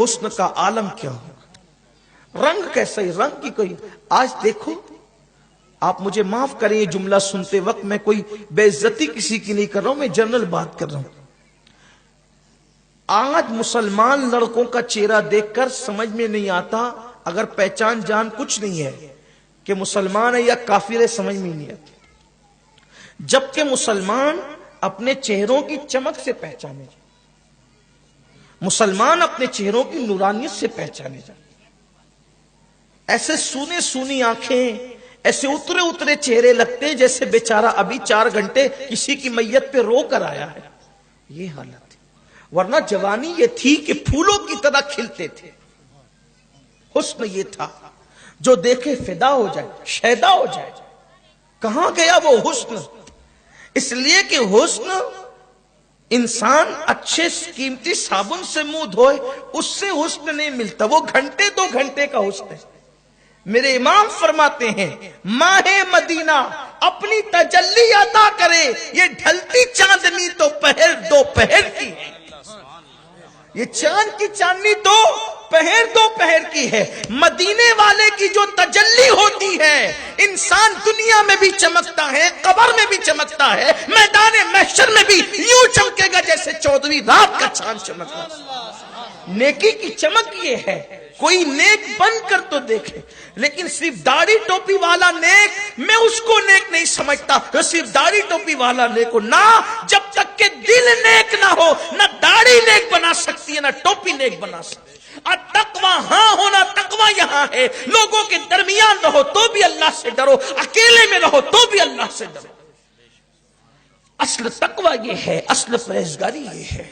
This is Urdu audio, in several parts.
حسن کا عالم کیا ہوگا، رنگ کیسا ہی، رنگ کی کوئی. آج دیکھو، آپ مجھے معاف کریں یہ جملہ سنتے وقت میں کوئی بے عزتی کسی کی نہیں کر رہا ہوں، میں جنرل بات کر رہا ہوں. آج مسلمان لڑکوں کا چہرہ دیکھ کر سمجھ میں نہیں آتا، اگر پہچان جان کچھ نہیں ہے کہ مسلمان ہے یا کافر ہے، سمجھ میں نہیں آتی. جبکہ مسلمان اپنے چہروں کی چمک سے پہچانے جائے، مسلمان اپنے چہروں کی نورانیت سے پہچانے جائے. ایسے سونے سونی آنکھیں، ایسے اترے اترے چہرے لگتے جیسے بیچارہ ابھی 4 گھنٹے کسی کی میت پہ رو کر آیا ہے. یہ حالت ہے. ورنہ جوانی یہ تھی کہ پھولوں کی طرح کھلتے تھے. حسن یہ تھا جو دیکھے فدا ہو جائے، شیدا ہو جائے. کہاں گیا وہ حسن؟ اس لیے کہ حسن انسان اچھے قیمتی صابن سے منہ دھوئے اس سے حسن نہیں ملتا، وہ گھنٹے 2 گھنٹے کا حسن ہے. میرے امام فرماتے ہیں ماہ مدینہ اپنی تجلی عطا کرے، یہ ڈھلتی چاندنی تو پہر 2 پہر کی ہے. یہ چاند کی چاندنی تو پہر 2 پہر کی ہے. مدینے والے کی جو تجلی ہوتی ہے، انسان دنیا میں بھی چمکتا ہے، قبر میں بھی چمکتا ہے، میدان محشر میں بھی یوں چمکے گا جیسے 14ویں رات کا چاند چمکتا. نیکی کی چمک یہ ہے. کوئی نیک بن کر تو دیکھے، لیکن صرف داڑھی ٹوپی والا نیک، میں اس کو نیک نہیں سمجھتا. تو صرف داڑھی ٹوپی والا نیک ہو نہ، جب تک کہ دل نیک نہ ہو، نہ داڑھی نیک بنا سکتی ہے، نہ ٹوپی نیک بنا سکتی. تقویٰ ہاں ہونا، تقویٰ یہاں ہے. لوگوں کے درمیان رہو تو بھی اللہ سے ڈرو، اکیلے میں رہو تو بھی اللہ سے ڈرو. اصل تقویٰ یہ ہے، اصل پرہیزگاری یہ ہے.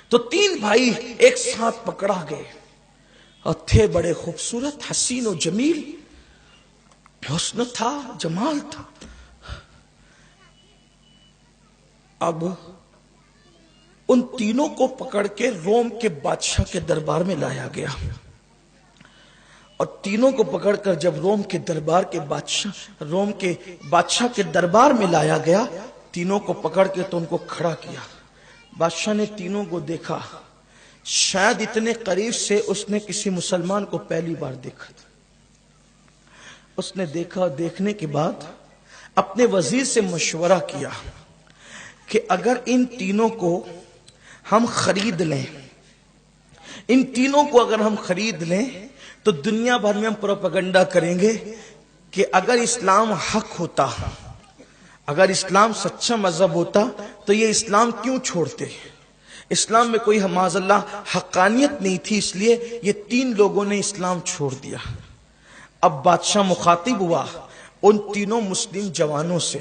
تو 3 بھائی ایک ساتھ پکڑا گئے اور تھے بڑے خوبصورت، حسین و جمیل. حسن تھا، جمال تھا. اب ان تینوں کو پکڑ کے روم کے بادشاہ کے دربار میں لایا گیا. اور تینوں کو پکڑ کر جب روم کے بادشاہ کے دربار میں لایا گیا، تینوں کو پکڑ کے تو ان کو کھڑا کیا. بادشاہ نے تینوں کو دیکھا. شاید اتنے قریب سے اس نے کسی مسلمان کو پہلی بار دیکھا تھا. اس نے دیکھا، اور دیکھنے کے بعد اپنے وزیر سے مشورہ کیا کہ اگر ان تینوں کو ہم خرید لیں، ان تینوں کو اگر ہم خرید لیں تو دنیا بھر میں ہم پروپیگنڈا کریں گے کہ اگر اسلام حق ہوتا، اگر اسلام سچا مذہب ہوتا تو یہ اسلام کیوں چھوڑتے. اسلام میں کوئی معاذ اللہ حقانیت نہیں تھی، اس لیے یہ 3 لوگوں نے اسلام چھوڑ دیا. اب بادشاہ مخاطب ہوا ان تینوں مسلم جوانوں سے.